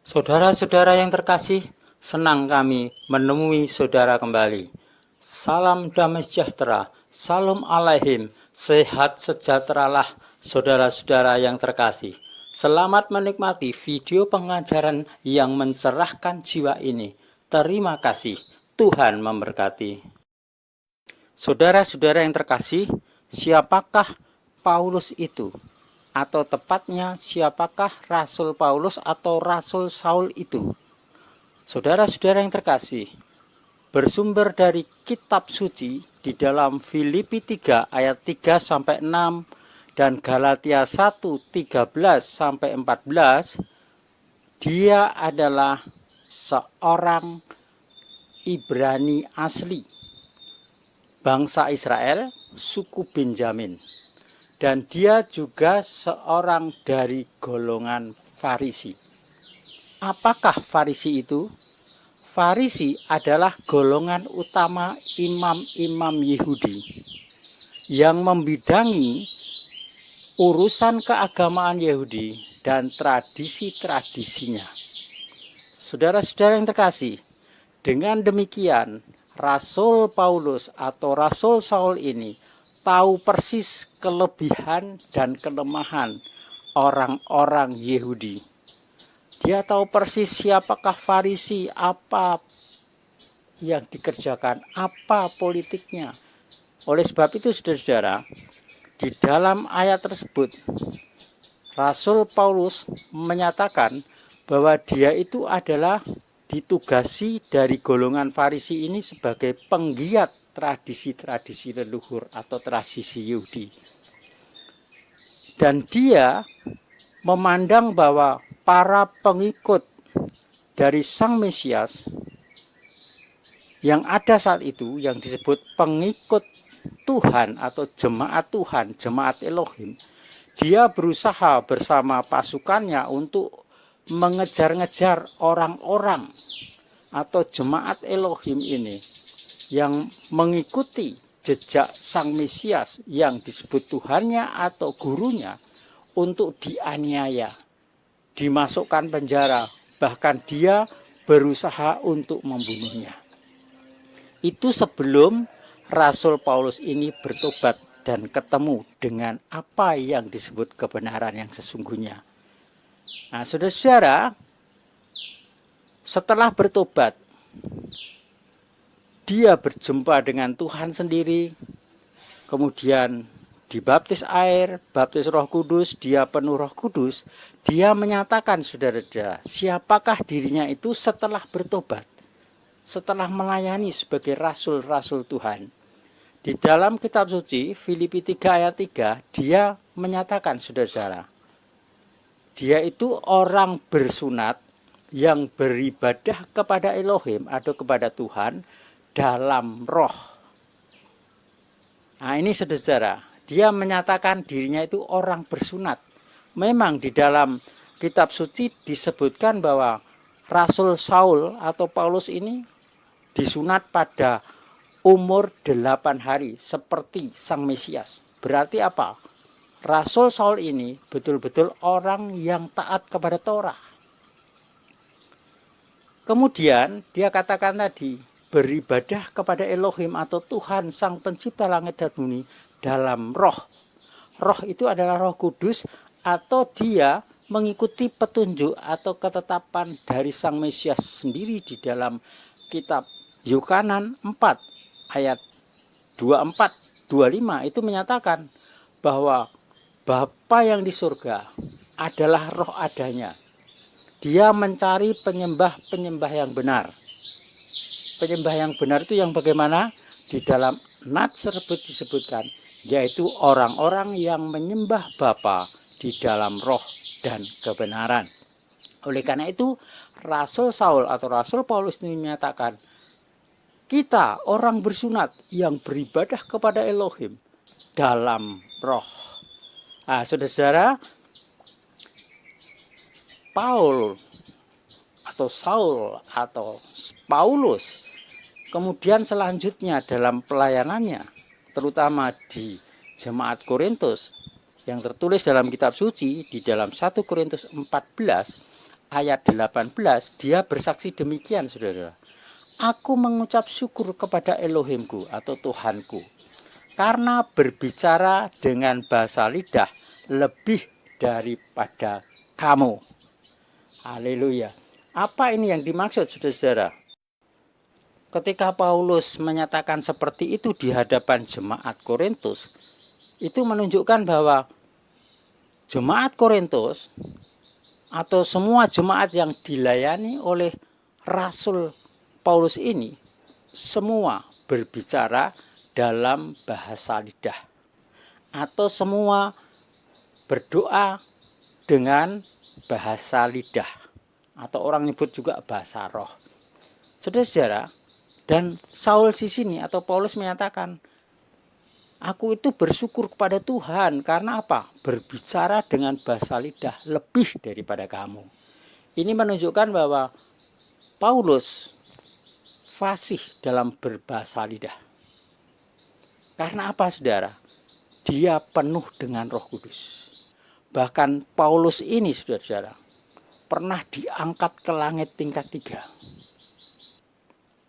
Saudara-saudara yang terkasih, senang kami menemui saudara kembali. Salam damai sejahtera, salam alaihim, sehat sejahteralah saudara-saudara yang terkasih. Selamat menikmati video pengajaran yang mencerahkan jiwa ini. Terima kasih, Tuhan memberkati. Saudara-saudara yang terkasih, siapakah Paulus itu? Atau tepatnya siapakah Rasul Paulus atau Rasul Saul itu? Saudara-saudara yang terkasih, bersumber dari kitab suci di dalam Filipi 3 ayat 3 sampai 6 dan Galatia 1 13 sampai 14, dia adalah seorang Ibrani asli, bangsa Israel, suku Benjamin. Dan dia juga seorang dari golongan Farisi. Apakah Farisi itu? Farisi adalah golongan utama imam-imam Yahudi yang membidangi urusan keagamaan Yahudi dan tradisi-tradisinya. Saudara-saudara yang terkasih, dengan demikian Rasul Paulus atau Rasul Saul ini tahu persis kelebihan dan kelemahan orang-orang Yahudi. Dia tahu persis siapakah Farisi, apa yang dikerjakan, apa politiknya. Oleh sebab itu saudara-saudara, di dalam ayat tersebut Rasul Paulus menyatakan bahwa dia itu adalah ditugasi dari golongan Farisi ini sebagai penggiat tradisi-tradisi leluhur atau tradisi Yahudi. Dan dia memandang bahwa para pengikut dari Sang Mesias yang ada saat itu, yang disebut pengikut Tuhan atau jemaat Tuhan, jemaat Elohim, dia berusaha bersama pasukannya untuk mengejar-ngejar orang-orang atau jemaat Elohim ini yang mengikuti jejak Sang Mesias yang disebut Tuhannya atau gurunya untuk dianiaya, dimasukkan penjara, bahkan dia berusaha untuk membunuhnya. Itu sebelum Rasul Paulus ini bertobat dan ketemu dengan apa yang disebut kebenaran yang sesungguhnya. Nah, saudara-saudara, setelah bertobat, dia berjumpa dengan Tuhan sendiri, kemudian dibaptis air, baptis Roh Kudus, dia penuh Roh Kudus. Dia menyatakan, saudara-saudara, siapakah dirinya itu setelah bertobat, setelah melayani sebagai rasul-rasul Tuhan. Di dalam kitab suci Filipi 3 ayat 3, dia menyatakan, saudara-saudara, dia itu orang bersunat yang beribadah kepada Elohim atau kepada Tuhan dalam roh. Nah, ini saudara-saudara, dia menyatakan dirinya itu orang bersunat. Memang di dalam kitab suci disebutkan bahwa Rasul Saul atau Paulus ini disunat pada umur 8 hari seperti Sang Mesias. Berarti apa? Rasul Saul ini betul-betul orang yang taat kepada Torah. Kemudian dia katakan tadi, beribadah kepada Elohim atau Tuhan Sang Pencipta langit dan bumi dalam roh. Roh itu adalah Roh Kudus, atau dia mengikuti petunjuk atau ketetapan dari Sang Mesias sendiri. Di dalam kitab Yohanan 4 ayat 24-25 itu menyatakan bahwa Bapa yang di surga adalah roh adanya. Dia mencari penyembah-penyembah yang benar. Penyembah yang benar itu yang bagaimana? Di dalam Nats disebutkan, yaitu orang-orang yang menyembah Bapa di dalam roh dan kebenaran. Oleh karena itu, Rasul Saul atau Rasul Paulus ini menyatakan, kita orang bersunat yang beribadah kepada Elohim dalam roh. Nah, saudara-saudara, Paul atau Saul atau Paulus kemudian selanjutnya dalam pelayanannya, terutama di jemaat Korintus yang tertulis dalam kitab suci di dalam 1 Korintus 14 ayat 18, dia bersaksi demikian, saudara. Aku mengucap syukur kepada Elohimku atau Tuhanku, karena berbicara dengan bahasa lidah lebih daripada kamu. Haleluya. Apa ini yang dimaksud, saudara-saudara? Ketika Paulus menyatakan seperti itu di hadapan jemaat Korintus, itu menunjukkan bahwa jemaat Korintus atau semua jemaat yang dilayani oleh Rasul Paulus ini semua berbicara dalam bahasa lidah, atau semua berdoa dengan bahasa lidah, atau orang nyebut juga bahasa roh. Saudara-saudara, dan Saul di sini atau Paulus menyatakan, aku itu bersyukur kepada Tuhan karena apa? Berbicara dengan bahasa lidah lebih daripada kamu. Ini menunjukkan bahwa Paulus fasih dalam berbahasa lidah. Karena apa, saudara? Dia penuh dengan Roh Kudus. Bahkan Paulus ini, saudara-saudara, pernah diangkat ke langit tingkat 3.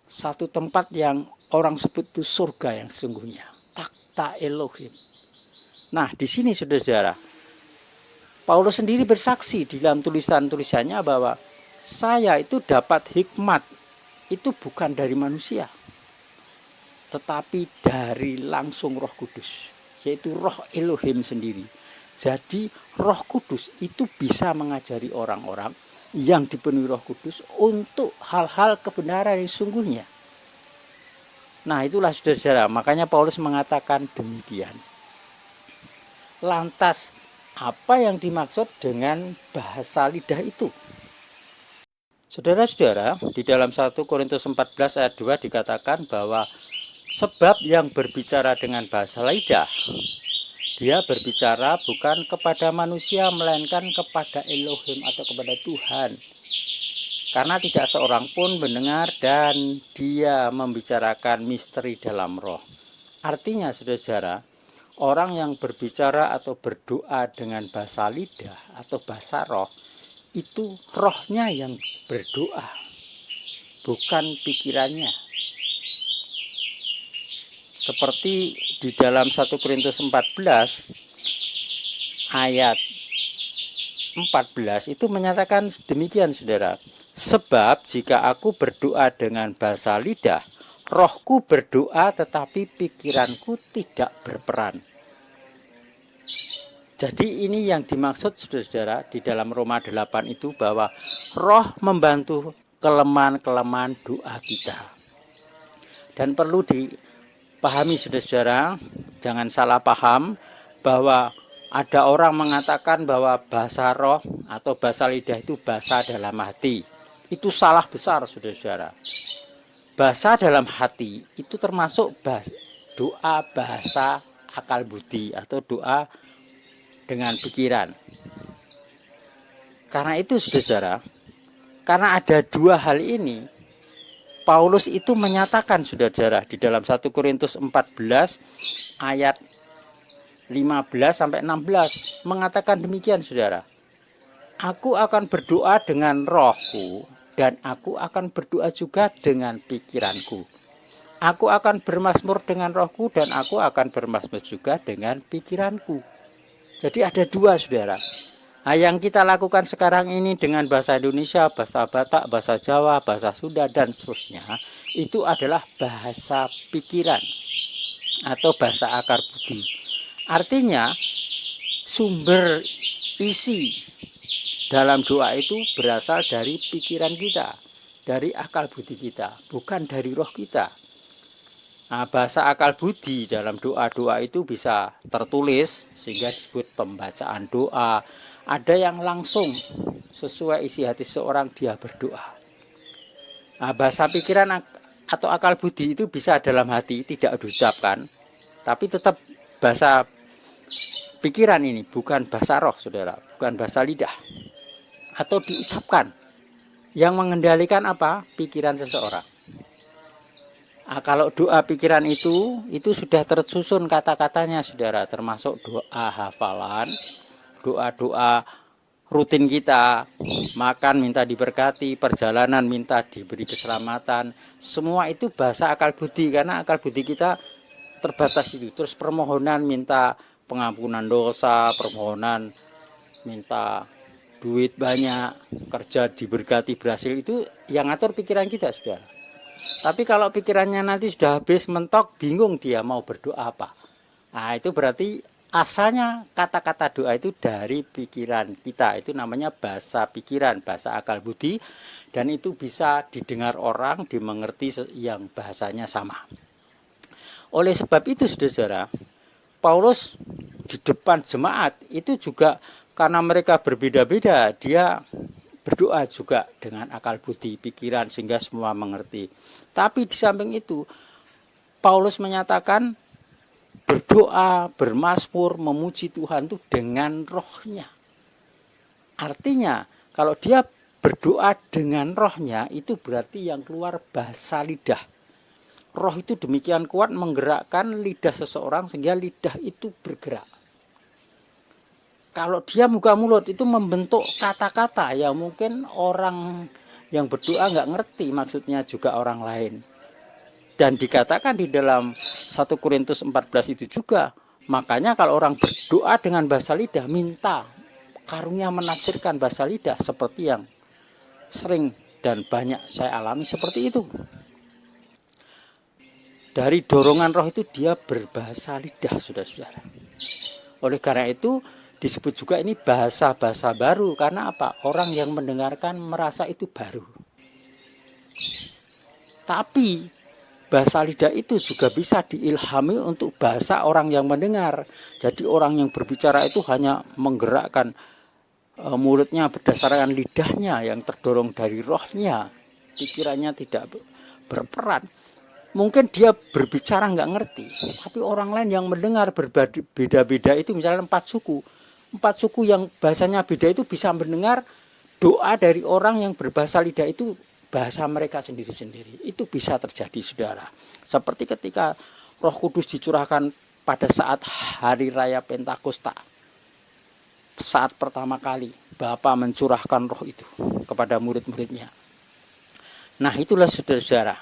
Satu tempat yang orang sebut itu surga yang sesungguhnya, takhta Elohim. Nah, di sini saudara-saudara, Paulus sendiri bersaksi di dalam tulisan-tulisannya bahwa saya itu dapat hikmat itu bukan dari manusia, tetapi dari langsung Roh Kudus, yaitu Roh Elohim sendiri. Jadi Roh Kudus itu bisa mengajari orang-orang yang dipenuhi Roh Kudus untuk hal-hal kebenaran yang sungguhnya. Nah, itulah saudara-saudara, makanya Paulus mengatakan demikian. Lantas, apa yang dimaksud dengan bahasa lidah itu? Saudara-saudara, di dalam 1 Korintus 14 ayat 2 dikatakan bahwa sebab yang berbicara dengan bahasa lidah, dia berbicara bukan kepada manusia, melainkan kepada Elohim atau kepada Tuhan. Karena tidak seorang pun mendengar dan dia membicarakan misteri dalam roh. Artinya, saudara-saudara, orang yang berbicara atau berdoa dengan bahasa lidah atau bahasa roh, itu rohnya yang berdoa, bukan pikirannya. Seperti di dalam 1 Korintus 14 ayat 14 itu menyatakan demikian, saudara. Sebab jika aku berdoa dengan bahasa lidah, rohku berdoa tetapi pikiranku tidak berperan. Jadi ini yang dimaksud, saudara-saudara, di dalam Roma 8 itu, bahwa roh membantu kelemahan-kelemahan doa kita. Dan perlu dipahami, saudara-saudara, jangan salah paham bahwa ada orang mengatakan bahwa bahasa roh atau bahasa lidah itu bahasa dalam hati. Itu salah besar, saudara-saudara. Bahasa dalam hati itu termasuk doa bahasa akal budi atau doa dengan pikiran. Karena itu, saudara, karena ada dua hal ini, Paulus itu menyatakan, saudara, di dalam 1 Korintus 14 ayat 15 sampai 16 mengatakan demikian, saudara. Aku akan berdoa dengan rohku dan aku akan berdoa juga dengan pikiranku. Aku akan bermazmur dengan rohku dan aku akan bermazmur juga dengan pikiranku. Jadi ada dua, saudara. Nah, yang kita lakukan sekarang ini dengan bahasa Indonesia, bahasa Batak, bahasa Jawa, bahasa Sunda, dan seterusnya, itu adalah bahasa pikiran atau bahasa akar budi. Artinya, sumber isi dalam doa itu berasal dari pikiran kita, dari akal budi kita, bukan dari roh kita. Nah, bahasa akal budi dalam doa-doa itu bisa tertulis sehingga disebut pembacaan doa. Ada yang langsung sesuai isi hati seorang dia berdoa. Nah, bahasa pikiran atau akal budi itu bisa dalam hati, tidak diucapkan, tapi tetap bahasa pikiran ini, bukan bahasa roh, saudara, bukan bahasa lidah, atau diucapkan. Yang mengendalikan apa? Pikiran seseorang. Nah, kalau doa pikiran itu sudah tersusun kata-katanya, saudara, termasuk doa hafalan, doa-doa rutin kita, makan minta diberkati, perjalanan minta diberi keselamatan, semua itu bahasa akal budi, karena akal budi kita terbatas itu. Terus permohonan minta pengampunan dosa, permohonan minta duit banyak, kerja diberkati berhasil, itu yang ngatur pikiran kita sudah. Tapi kalau pikirannya nanti sudah habis mentok, bingung dia mau berdoa apa. Nah, itu berarti asalnya kata-kata doa itu dari pikiran kita. Itu namanya bahasa pikiran, bahasa akal budi, dan itu bisa didengar orang, dimengerti yang bahasanya sama. Oleh sebab itu, saudara, Paulus di depan jemaat itu juga karena mereka berbeda-beda, dia berdoa juga dengan akal budi, pikiran, sehingga semua mengerti. Tapi di samping itu, Paulus menyatakan berdoa, bermazmur, memuji Tuhan itu dengan rohnya. Artinya, kalau dia berdoa dengan rohnya, itu berarti yang keluar bahasa lidah. Roh itu demikian kuat menggerakkan lidah seseorang sehingga lidah itu bergerak. Kalau dia muka mulut itu membentuk kata-kata yang mungkin orang yang berdoa nggak ngerti maksudnya juga orang lain. Dan dikatakan di dalam 1 Korintus 14 itu juga, makanya kalau orang berdoa dengan bahasa lidah, minta karunia menafsirkan bahasa lidah, seperti yang sering dan banyak saya alami seperti itu. Dari dorongan roh itu dia berbahasa lidah, saudara-saudara. Oleh karena itu disebut juga ini bahasa-bahasa baru. Karena apa? Orang yang mendengarkan merasa itu baru. Tapi bahasa lidah itu juga bisa diilhami untuk bahasa orang yang mendengar. Jadi orang yang berbicara itu hanya menggerakkan mulutnya berdasarkan lidahnya yang terdorong dari rohnya. Pikirannya tidak berperan. Mungkin dia berbicara nggak ngerti, tapi orang lain yang mendengar berbeda-beda itu, misalnya 4 suku yang bahasanya beda itu bisa mendengar doa dari orang yang berbahasa lidah itu bahasa mereka sendiri-sendiri. Itu bisa terjadi, saudara. Seperti ketika Roh Kudus dicurahkan pada saat hari raya Pentakosta. Saat pertama kali Bapa mencurahkan roh itu kepada murid-muridnya. Nah, itulah saudara-saudara.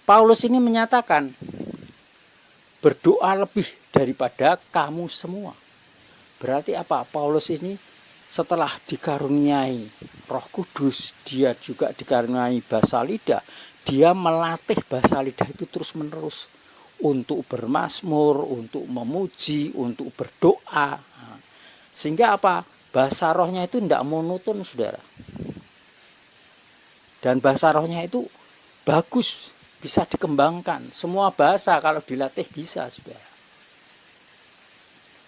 Paulus ini menyatakan berdoa lebih daripada kamu semua. Berarti apa? Paulus ini setelah dikaruniai Roh Kudus, dia juga dikaruniai bahasa lidah. Dia melatih bahasa lidah itu terus-menerus untuk bermazmur, untuk memuji, untuk berdoa. Sehingga apa? Bahasa rohnya itu tidak monoton, saudara. Dan bahasa rohnya itu bagus, bisa dikembangkan. Semua bahasa kalau dilatih bisa, saudara.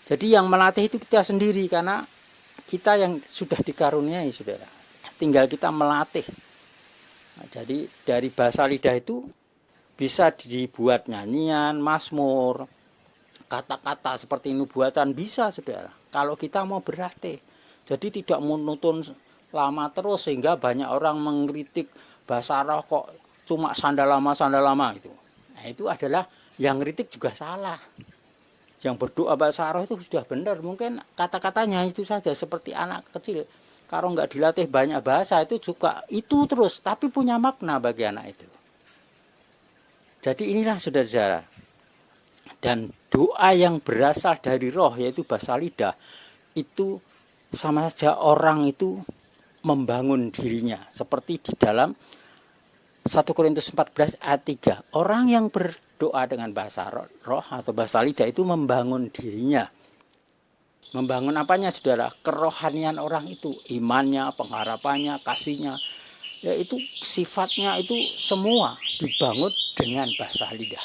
Jadi yang melatih itu kita sendiri, karena kita yang sudah dikaruniai, saudara. Tinggal kita melatih. Nah, jadi dari bahasa lidah itu bisa dibuat nyanyian, mazmur, kata-kata seperti nubuatan bisa, saudara. Kalau kita mau berlatih. Jadi tidak monoton lama terus sehingga banyak orang mengkritik bahasa roh kok cuma sandal lama itu. Nah, itu adalah yang kritik juga salah. Yang berdoa bahasa roh itu sudah benar, mungkin kata-katanya itu saja seperti anak kecil. Kalau nggak dilatih banyak bahasa itu juga itu terus, tapi punya makna bagi anak itu. Jadi inilah saudara-saudara. Dan doa yang berasal dari roh yaitu bahasa lidah itu sama saja orang itu membangun dirinya. Seperti di dalam 1 Korintus 14 ayat 3. Orang yang berdoa dengan bahasa roh atau bahasa lidah itu membangun dirinya. Membangun apanya, saudara? Kerohanian orang itu, imannya, pengharapannya, kasihnya. Yaitu sifatnya itu semua dibangun dengan bahasa lidah.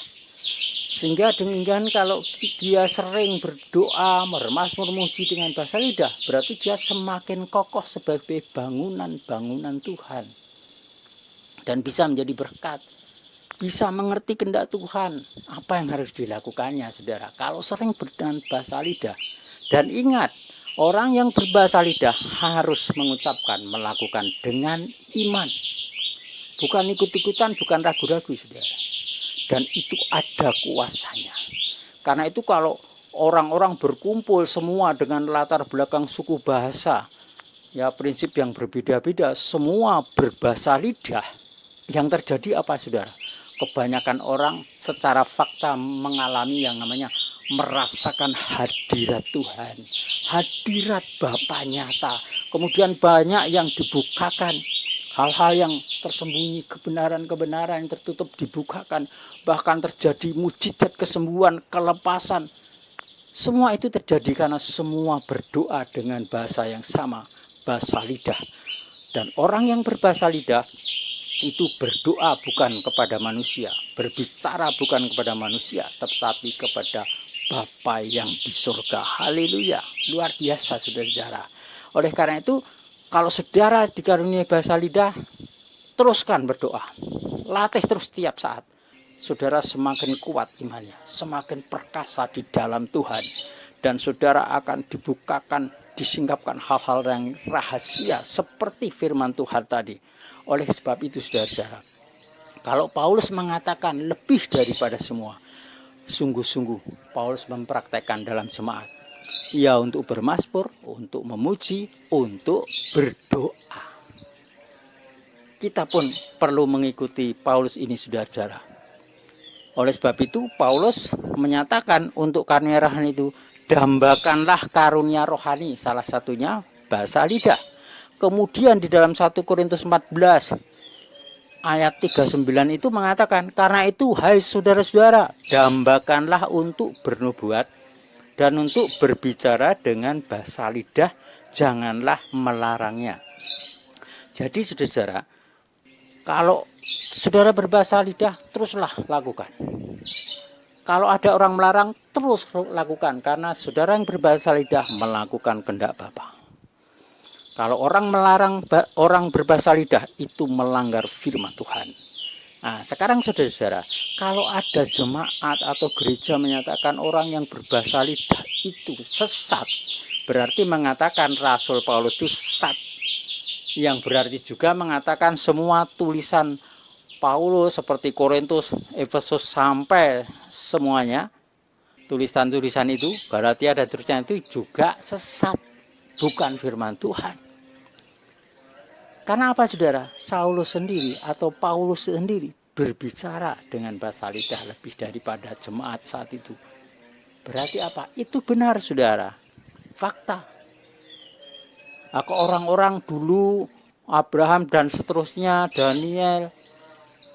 Sehingga dengan kalau dia sering berdoa, bermazmur, memuji dengan bahasa lidah, berarti dia semakin kokoh sebagai bangunan-bangunan Tuhan. Dan bisa menjadi berkat, bisa mengerti kehendak Tuhan, apa yang harus dilakukannya, saudara. Kalau sering dengan bahasa lidah, dan ingat, orang yang berbahasa lidah harus mengucapkan, melakukan dengan iman, bukan ikut-ikutan, bukan ragu-ragu, saudara. Dan itu ada kuasanya. Karena itu kalau orang-orang berkumpul semua dengan latar belakang suku bahasa, ya prinsip yang berbeda-beda, semua berbahasa lidah. Yang terjadi apa saudara? Kebanyakan orang secara fakta mengalami yang namanya merasakan hadirat Tuhan, hadirat Bapa nyata. Kemudian banyak yang dibukakan, hal-hal yang tersembunyi, kebenaran-kebenaran yang tertutup dibukakan. Bahkan terjadi mujizat kesembuhan, kelepasan. Semua itu terjadi karena semua berdoa dengan bahasa yang sama, bahasa lidah. Dan orang yang berbahasa lidah itu berdoa bukan kepada manusia, berbicara bukan kepada manusia, tetapi kepada Bapa yang di surga. Haleluya, luar biasa saudara-saudara. Oleh karena itu, kalau saudara dikaruniai bahasa lidah, teruskan berdoa, latih terus setiap saat. Saudara semakin kuat imannya, semakin perkasa di dalam Tuhan, dan saudara akan dibukakan, disingkapkan hal-hal yang rahasia seperti firman Tuhan tadi. Oleh sebab itu saudara-saudara, kalau Paulus mengatakan lebih daripada semua, sungguh-sungguh Paulus mempraktekkan dalam jemaat. Ya, untuk bermazmur, untuk memuji, untuk berdoa. Kita pun perlu mengikuti Paulus ini saudara-saudara. Oleh sebab itu Paulus menyatakan untuk karunia rohani itu, dambakanlah karunia rohani, salah satunya bahasa lidah. Kemudian di dalam 1 Korintus 14 ayat 39 itu mengatakan, karena itu hai saudara-saudara, dambakanlah untuk bernubuat dan untuk berbicara dengan bahasa lidah, janganlah melarangnya. Jadi saudara-saudara, kalau saudara berbahasa lidah, teruslah lakukan. Kalau ada orang melarang, terus lakukan, karena saudara yang berbahasa lidah melakukan kehendak Bapa. Kalau orang melarang orang berbahasa lidah, itu melanggar firman Tuhan. Nah, sekarang saudara-saudara, kalau ada jemaat atau gereja menyatakan orang yang berbahasa lidah itu sesat, berarti mengatakan Rasul Paulus itu sesat. Yang berarti juga mengatakan semua tulisan Paulus seperti Korintus, Efesus sampai semuanya, tulisan-tulisan itu, Galatia dan terusnya itu juga sesat, bukan firman Tuhan. Karena apa saudara? Saulus sendiri atau Paulus sendiri berbicara dengan bahasa lidah lebih daripada jemaat saat itu. Berarti apa? Itu benar saudara, fakta. Aku orang-orang dulu, Abraham dan seterusnya, Daniel,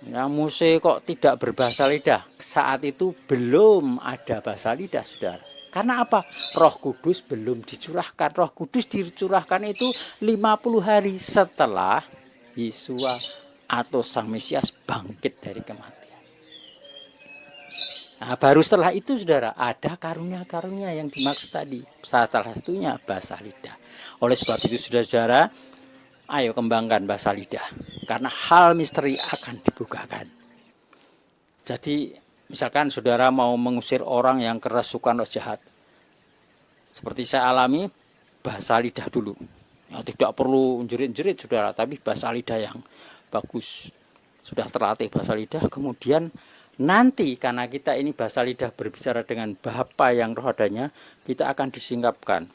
ya, Mose kok tidak berbahasa lidah? Saat itu belum ada bahasa lidah saudara. Karena apa? Roh Kudus belum dicurahkan. Roh Kudus dicurahkan itu 50 hari setelah Yesus atau Sang Mesias bangkit dari kematian. Nah, baru setelah itu saudara, ada karunia-karunia yang dimaksud tadi. Salah satunya bahasa lidah. Oleh sebab itu saudara-saudara, ayo kembangkan bahasa lidah. Karena hal misteri akan dibukakan. Jadi misalkan saudara mau mengusir orang yang kerasukan roh jahat, seperti saya alami, bahasa lidah dulu. Ya, tidak perlu jerit-jerit saudara, tapi bahasa lidah yang bagus. Sudah terlatih bahasa lidah, kemudian nanti karena kita ini bahasa lidah berbicara dengan Bapa yang roh adanya, kita akan disingkapkan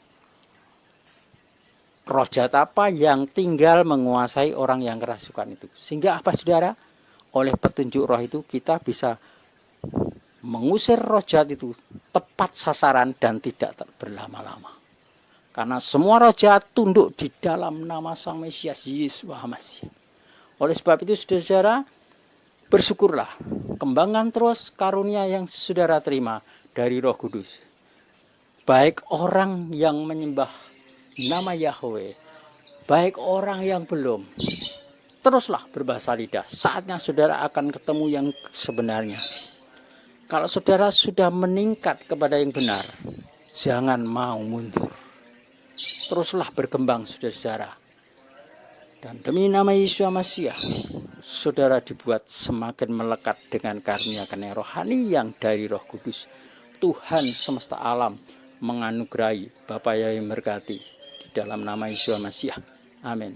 roh jahat apa yang tinggal menguasai orang yang kerasukan itu. Sehingga apa saudara? Oleh petunjuk roh itu kita bisa mengusir roh jahat itu tepat sasaran dan tidak berlama-lama. Karena semua roh jahat tunduk di dalam nama Sang Mesias Yesus Masih. Oleh sebab itu saudara, bersyukurlah, kembangkan terus karunia yang saudara terima dari Roh Kudus. Baik orang yang menyembah nama Yahweh, baik orang yang belum, teruslah berbahasa lidah. Saatnya saudara akan ketemu yang sebenarnya. Kalau saudara sudah meningkat kepada yang benar, jangan mau mundur. Teruslah berkembang saudara-saudara. Dan demi nama Yesus Masiah, saudara dibuat semakin melekat dengan karunia-karunia rohani yang dari Roh Kudus. Tuhan semesta alam menganugerahi Bapa yang memberkati di dalam nama Yesus Masiah. Amin.